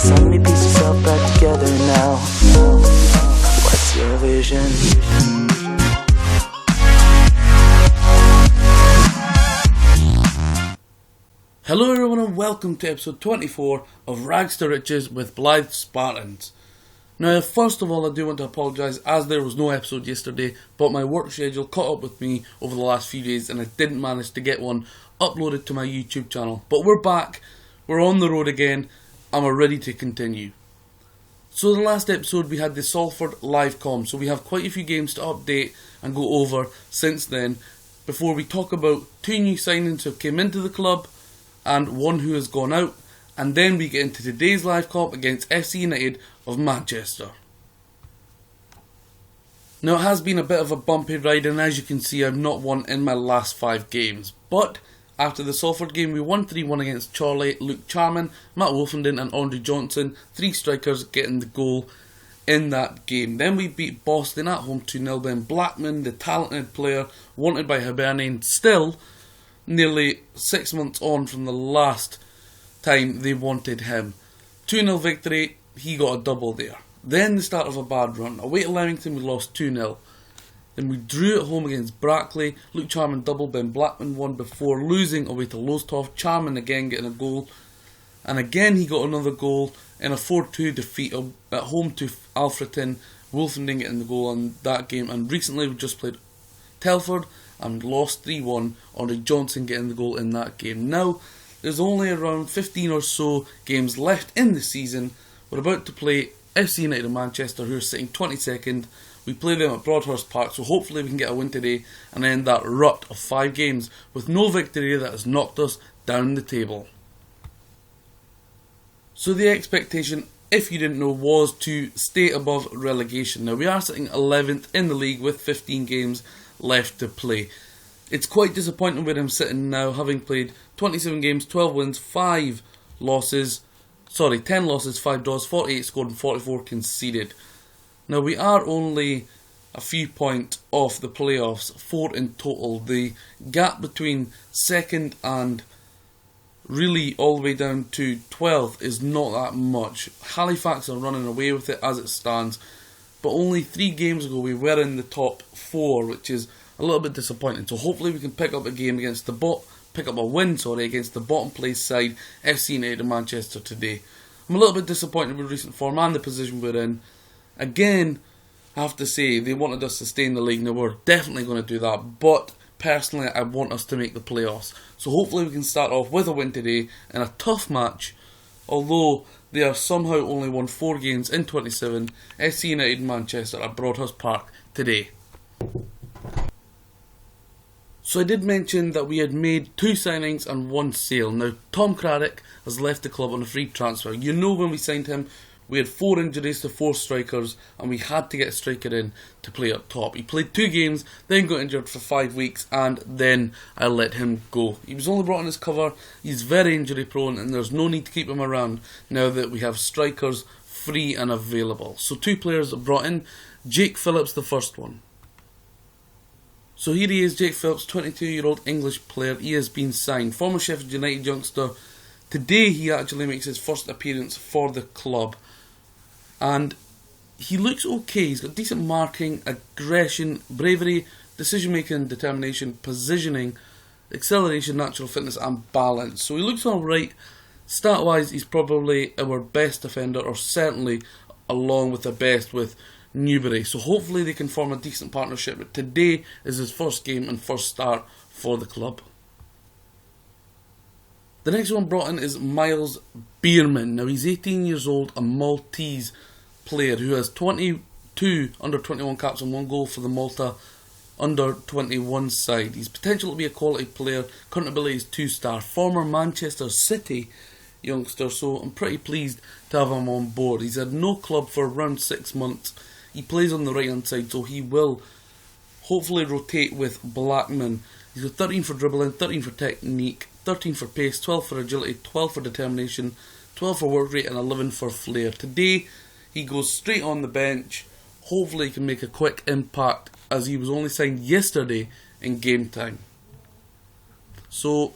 so many pieces all back together now. What's your vision? Hello everyone and welcome to episode 24 of Rags to Riches with Blyth Spartans. Now first of all I do want to apologise as there was no episode yesterday, but my work schedule caught up with me over the last few days and I didn't manage to get one uploaded to my YouTube channel. But we're back, we're on the road again and we're ready to continue. So in the last episode we had the Salford live com, so we have quite a few games to update and go over since then before we talk about two new signings who came into the club and one who has gone out, and then we get into today's live comp against FC United of Manchester. Now it has been a bit of a bumpy ride, and as you can see I've not won in my last 5 games, but after the Salford game we won 3-1 against Charlie, Luke Charman, Matt Wolfenden and Andre Johnson, 3 strikers getting the goal in that game. Then we beat Boston at home 2-0, then Blackman, the talented player wanted by Hibernian, still nearly 6 months on from the last time they wanted him. 2-0 victory, he got a double there. Then the start of a bad run. Away to Leamington we lost 2-0. Then we drew at home against Brackley. Luke Charman doubled, then Blackman won before losing away to Lowestoft. Charman again getting a goal. And again he got another goal in a 4-2 defeat at home to Alfreton. Wolfenden getting the goal on that game. And recently we just played Telford and lost 3-1, Andre Johnson getting the goal in that game. Now, there's only around 15 or so games left in the season. We're about to play FC United of Manchester, who are sitting 22nd. We play them at Broadhurst Park, so hopefully we can get a win today and end that rut of 5 games with no victory that has knocked us down the table. So the expectation, if you didn't know, was to stay above relegation. Now we are sitting 11th in the league with 15 games left to play. It's quite disappointing where I'm sitting now, having played 27 games, 12 wins, 10 losses, 5 draws, 48 scored and 44 conceded. Now we are only a few points off the playoffs, 4 in total. The gap between 2nd and really all the way down to 12th is not that much. Halifax are running away with it as it stands, but only 3 games ago we were in the top 4, which is a little bit disappointing. So hopefully we can pick up a win against the bottom place side, FC United of Manchester today. I'm a little bit disappointed with recent form and the position we're in. Again, I have to say they wanted us to stay in the league. Now we're definitely going to do that, but personally I want us to make the playoffs. So hopefully we can start off with a win today in a tough match. Although they have somehow only won 4 games in 27, FC United Manchester at Broadhurst Park today. So I did mention that we had made 2 signings and 1 sale. Now Tom Craddock has left the club on a free transfer. You know when we signed him we had 4 injuries to 4 strikers and we had to get a striker in to play up top. He played 2 games, then got injured for 5 weeks and then I let him go. He was only brought on as cover, he's very injury prone and there's no need to keep him around now that we have strikers free and available. So 2 players are brought in, Jake Phillips the first one. So here he is, Jake Phillips, 22-year-old English player. He has been signed, former Sheffield United youngster. Today he actually makes his first appearance for the club. And he looks okay. He's got decent marking, aggression, bravery, decision making, determination, positioning, acceleration, natural fitness and balance. So he looks alright. Stat wise he's probably our best defender, or certainly along with the best with Newbury. So hopefully they can form a decent partnership. But today is his first game and first start for the club. The next one brought in is Miles Bierman. Now he's 18 years old, a Maltese player who has 22 under-21 caps and 1 goal for the Malta under-21 side. He's potential to be a quality player. Current ability is 2-star. Former Manchester City youngster, so I'm pretty pleased to have him on board. He's had no club for around 6 months. He plays on the right hand side, so he will hopefully rotate with Blackman. He's got 13 for dribbling, 13 for technique, 13 for pace, 12 for agility, 12 for determination, 12 for work rate and 11 for flair. Today he goes straight on the bench. Hopefully he can make a quick impact as he was only signed yesterday in game time. So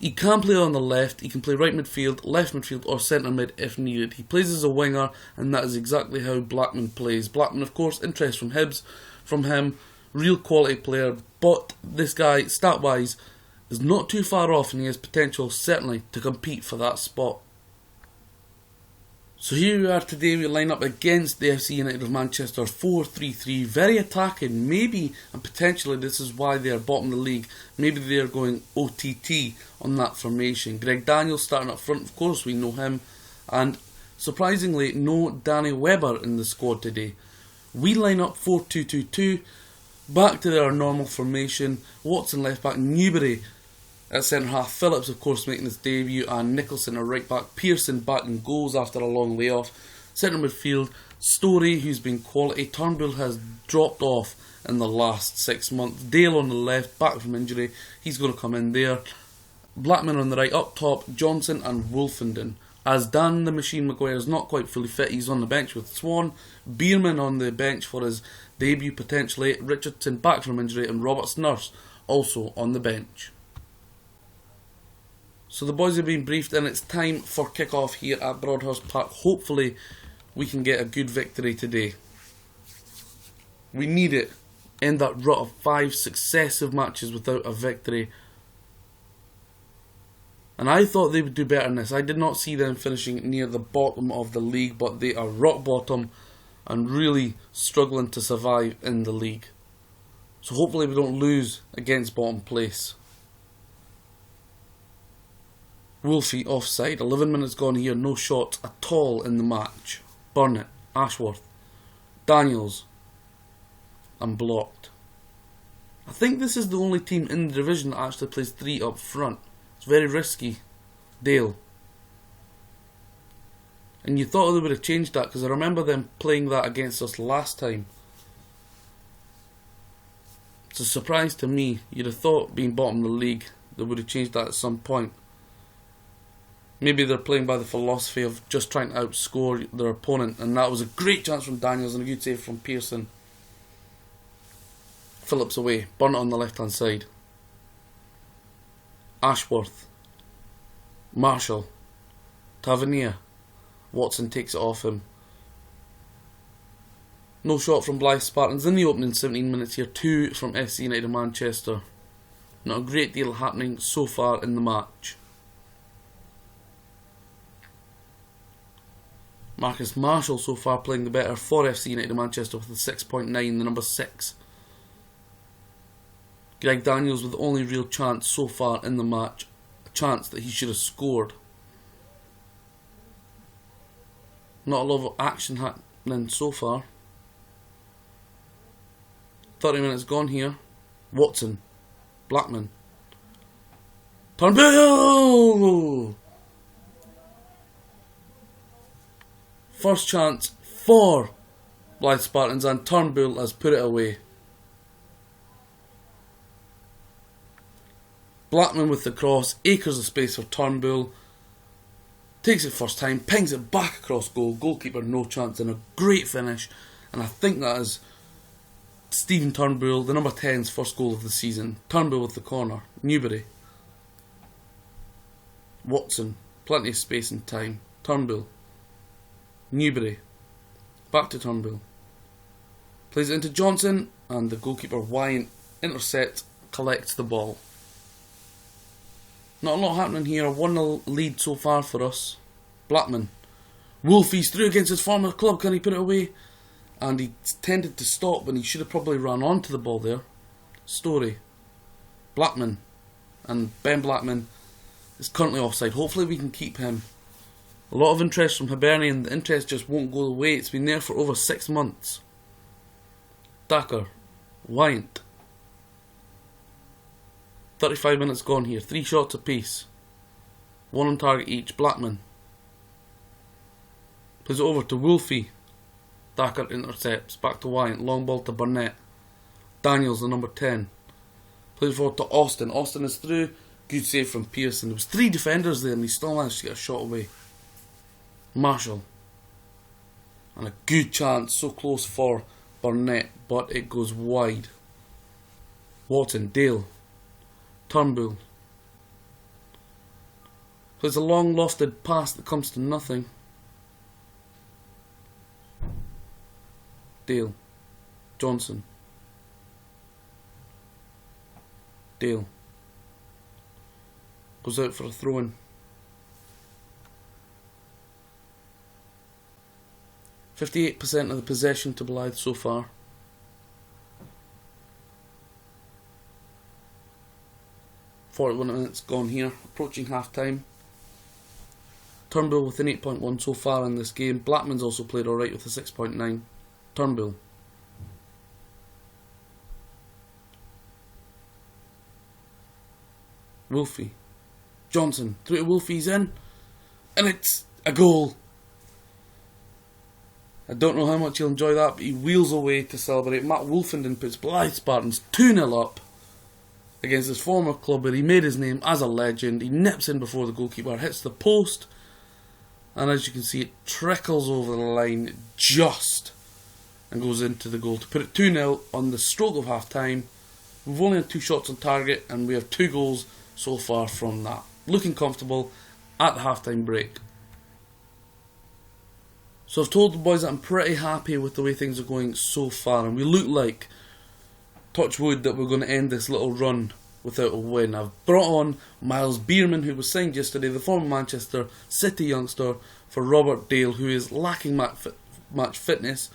He can play on the left, he can play right midfield, left midfield or centre mid if needed. He plays as a winger and that is exactly how Blackman plays. Blackman, of course, interest from Hibs, from him, real quality player, but this guy, stat-wise, is not too far off and he has potential, certainly, to compete for that spot. So here we are today, we line up against the FC United of Manchester 4-3-3, very attacking, maybe and potentially this is why they are bottom of the league, maybe they are going OTT on that formation. Greg Daniels starting up front, of course we know him, and surprisingly no Danny Webber in the squad today. We line up 4-2-2-2, back to their normal formation, Watson left back, Newbury at centre half, Phillips of course making his debut, and Nicholson at right back, Pearson back in goals after a long layoff, centre midfield, Storey who's been quality, Turnbull has dropped off in the last 6 months, Dale on the left, back from injury, he's going to come in there, Blackman on the right, up top, Johnson and Wolfenden. As Dan the Machine Maguire is not quite fully fit, he's on the bench with Swan, Bierman on the bench for his debut potentially, Richardson back from injury and Roberts Nurse also on the bench. So the boys have been briefed and it's time for kick-off here at Broadhurst Park. Hopefully we can get a good victory today. We need it. End that rut of 5 successive matches without a victory. And I thought they would do better than this. I did not see them finishing near the bottom of the league, but they are rock bottom and really struggling to survive in the league. So hopefully we don't lose against bottom place. Wolfie offside, 11 minutes gone here, no shots at all in the match. Burnett, Ashworth, Daniels, and blocked. I think this is the only team in the division that actually plays 3 up front. It's very risky. Dale. And you thought they would have changed that because I remember them playing that against us last time. It's a surprise to me. You'd have thought being bottom of the league they would have changed that at some point. Maybe they're playing by the philosophy of just trying to outscore their opponent, and that was a great chance from Daniels and a good save from Pearson. Phillips away, Burnett on the left hand side. Ashworth, Marshall, Tavernier, Watson takes it off him. No shot from Blyth Spartans in the opening 17 minutes here, 2 from FC United of Manchester. Not a great deal happening so far in the match. Marcus Marshall so far playing the better for FC United of Manchester with the 6.9, the number 6. Greg Daniels with the only real chance so far in the match, a chance that he should have scored. Not a lot of action happening so far. 30 minutes gone here. Watson, Blackman, Turnbull! First chance for Blyth Spartans and Turnbull has put it away. Blackman with the cross, acres of space for Turnbull. Takes it first time, pings it back across goal. Goalkeeper no chance and a great finish. And I think that is Stephen Turnbull, the number 10's first goal of the season. Turnbull with the corner. Newbury. Watson, plenty of space and time. Turnbull. Newbury, back to Turnbull, plays it into Johnson and the goalkeeper Wyant intercepts, collects the ball. Not a lot happening here, a 1-0 lead so far for us. Blackman, Wolfie's through against his former club, can he put it away? And he tended to stop and he should have probably ran onto the ball there. Storey, Blackman, and Ben Blackman is currently offside, hopefully we can keep him. A lot of interest from Hibernian, the interest just won't go away, it's been there for over 6 months. Dacker, Wyant. 35 minutes gone here, 3 shots apiece. 1 on target each, Blackman. Plays it over to Wolfie. Dacker intercepts, back to Wyant, long ball to Burnett. Daniels, the number 10. Plays it forward to Austin, Austin is through, good save from Pearson. There was 3 defenders there and he still managed to get a shot away. Marshall, and a good chance, so close for Burnett, but it goes wide. Watson, Dale, Turnbull, It's a long lofted pass that comes to nothing. Dale. Johnson. Dale. Goes out for a throw-in. 58% of the possession to Blyth so far. .41 minutes gone here, approaching half time. Turnbull with an 8.1 so far in this game. Blackman's also played alright with a 6.9. Turnbull. Wolfie. Johnson. Through to Wolfie's in. And it's a goal. I don't know how much he'll enjoy that, but he wheels away to celebrate. Matt Wolfenden puts Blyth Spartans 2-0 up against his former club where he made his name as a legend. He nips in before the goalkeeper hits the post, and as you can see, it trickles over the line just and goes into the goal to put it 2-0 on the stroke of half time. We've only had 2 shots on target and we have 2 goals so far from that. Looking comfortable at the half time break. So I've told the boys that I'm pretty happy with the way things are going so far, and we look like, touch wood, that we're going to end this little run without a win. I've brought on Miles Bierman, who was signed yesterday, the former Manchester City youngster, for Robert Dale, who is lacking match fitness.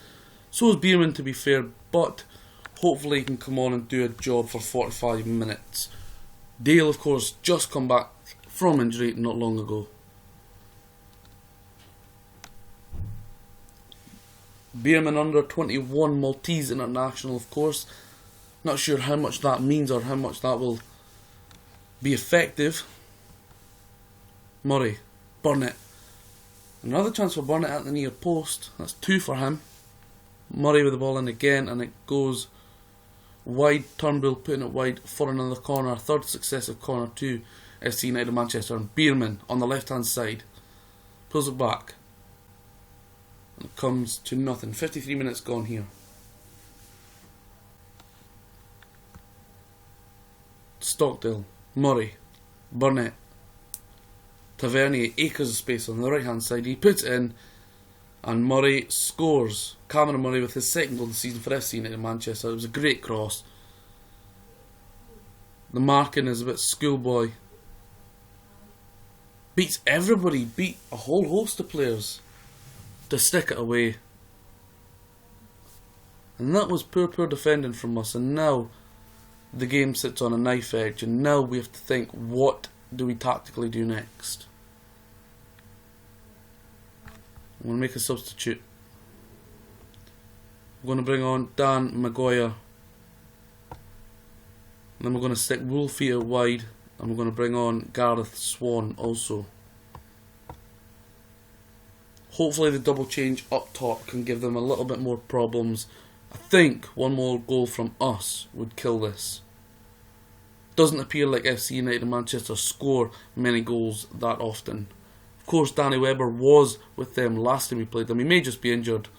So is Bierman, to be fair, but hopefully he can come on and do a job for 45 minutes. Dale, of course, just come back from injury not long ago. Bierman under 21 Maltese international, of course. Not sure how much that means or how much that will be effective. Murray. Burnett. Another chance for Burnett at the near post. That's 2 for him. Murray with the ball in again, and it goes wide. Turnbull putting it wide for another corner. 3rd successive corner to FC United Manchester. And Bierman on the left hand side pulls it back. And it comes to nothing. 53 minutes gone here. Stockdale, Murray, Burnett, Tavernier, acres of space on the right hand side. He puts it in and Murray scores. Cameron Murray with his 2nd goal of the season for FC United Manchester. It was a great cross. The marking is a bit schoolboy. Beats everybody, beat a whole host of players to stick it away. And that was poor defending from us, and now the game sits on a knife edge, and now we have to think, what do we tactically do next? I'm going to make a substitute. We're going to bring on Dan Maguire. And then we're going to stick Wolfie out wide, and we're going to bring on Gareth Swan also. Hopefully the double change up top can give them a little bit more problems. I think one more goal from us would kill this. Doesn't appear like FC United and Manchester score many goals that often. Of course, Danny Webber was with them last time we played them. He may just be injured,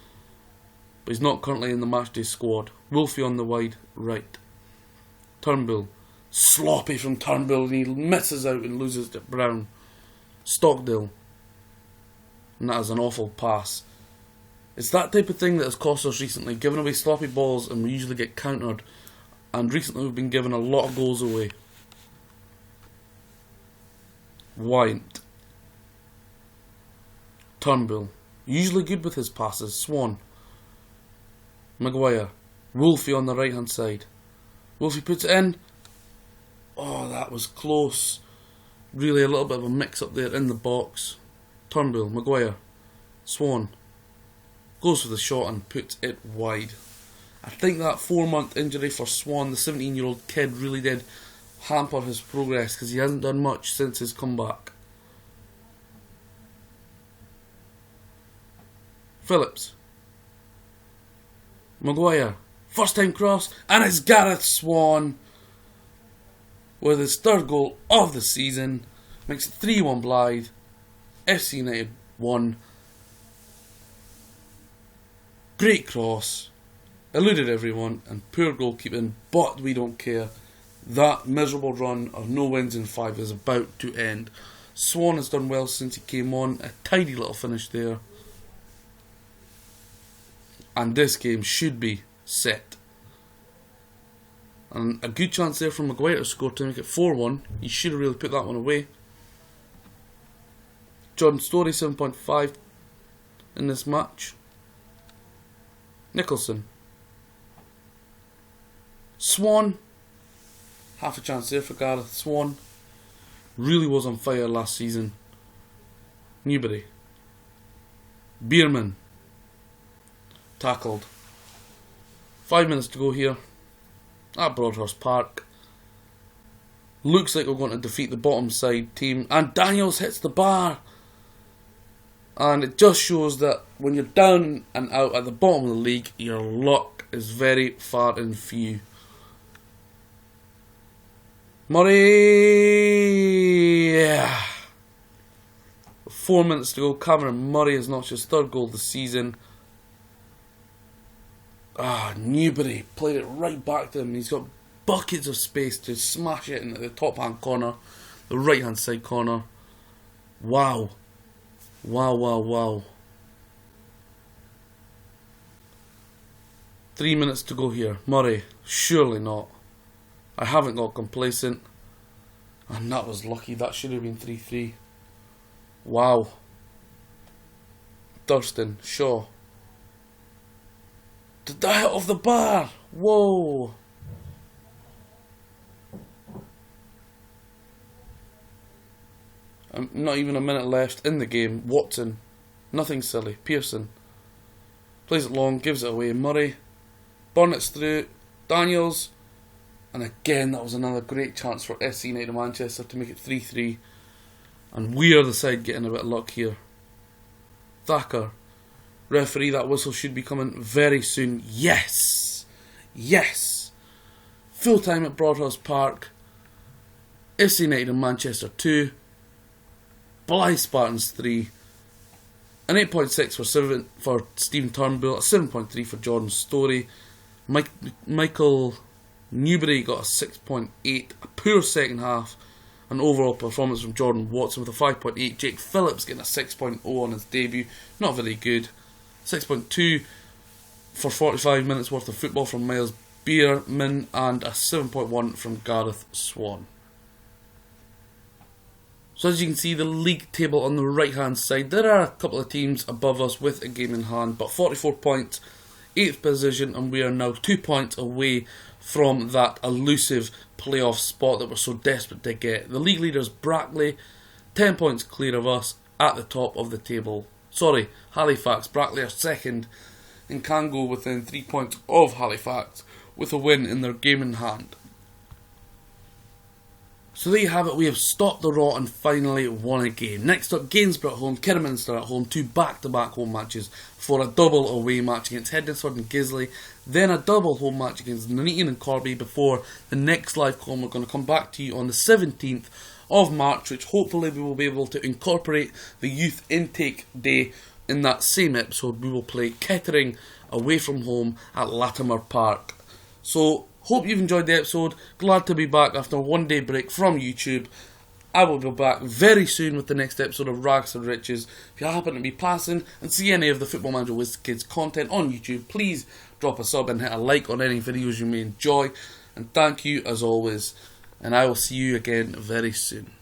but he's not currently in the matchday squad. Wolfie on the wide right. Turnbull. Sloppy from Turnbull, and he misses out and loses to Brown. Stockdale. And that is an awful pass. It's that type of thing that has cost us recently, giving away sloppy balls, and we usually get countered. And recently we've been giving a lot of goals away. Wyant. Turnbull. Usually good with his passes. Swan. Maguire. Wolfie on the right hand side. Wolfie puts it in. Oh, that was close. Really a little bit of a mix up there in the box. Turnbull. Maguire. Swan. Goes for the shot and puts it wide. I think that 4-month injury for Swan, the 17-year-old kid, really did hamper his progress because he hasn't done much since his comeback. Phillips. Maguire. First time cross, and it's Gareth Swan with his 3rd goal of the season. Makes it 3-1 Blyth. FC United 1. Great cross. Eluded everyone, and poor goalkeeping, but we don't care. That miserable run of no wins in 5 is about to end. Swan has done well since he came on. A tidy little finish there. And this game should be set. And a good chance there from Maguire to score to make it 4-1. He should have really put that one away. Jordan Story 7.5 in this match. Nicholson. Swan. Half a chance there for Gareth. Swan really was on fire last season. Newbury. Bierman. Tackled. 5 minutes to go here at Broadhurst Park. Looks like we're going to defeat the bottom side team, and Daniels hits the bar. And it just shows that when you're down and out at the bottom of the league, your luck is very far and few. Murray! Yeah. 4 minutes to go. Cameron Murray has notched his third goal this season. Newbury played it right back to him. He's got buckets of space to smash it into the top hand corner, the right hand side corner. Wow. Wow. 3 minutes to go here. Murray, surely not. I haven't got complacent. And that was lucky. That should have been 3-3. Wow. Thurston, Shaw. Did that hit off the bar? Whoa. Not even a minute left in the game. Watson. Nothing silly. Pearson. Plays it long, gives it away. Murray. Burnett's through. Daniels. And again, that was another great chance for SC United Manchester to make it 3-3. And we are the side getting a bit of luck here. Thacker. Referee, that whistle should be coming very soon. Yes! Full time at Broadhurst Park. SC United and Manchester 2. Blyth Spartans 3. An 8.6 for Stephen Turnbull. A 7.3 for Jordan Story. Michael Newbury got a 6.8. A poor second half. An overall performance from Jordan Watson with a 5.8. Jake Phillips getting a 6.0 on his debut. Not very good. 6.2 for 45 minutes worth of football from Miles Bierman, and a 7.1 from Gareth Swan. So as you can see, the league table on the right hand side, there are a couple of teams above us with a game in hand, but 44 points, 8th position, and we are now 2 points away from that elusive playoff spot that we're so desperate to get. The league leaders Brackley, 10 points clear of us at the top of the table. Sorry, Halifax. Brackley are second and can go within 3 points of Halifax with a win in their game in hand. So there you have it, we have stopped the rot and finally won a game. Next up, Gainsborough at home, Kidderminster at home, 2 back-to-back home matches for a double away match against Hednesford and Gisley, then a double home match against Nuneaton and Corby before the next live call. We're going to come back to you on the 17th of March, which hopefully we will be able to incorporate the youth intake day in that same episode. We will play Kettering away from home at Latimer Park. So, hope you've enjoyed the episode. Glad to be back after a 1 day break from YouTube. I will be back very soon with the next episode of Rags and Riches. If you happen to be passing and see any of the Football Manager Wiz Kids content on YouTube, please drop a sub and hit a like on any videos you may enjoy. And thank you as always. And I will see you again very soon.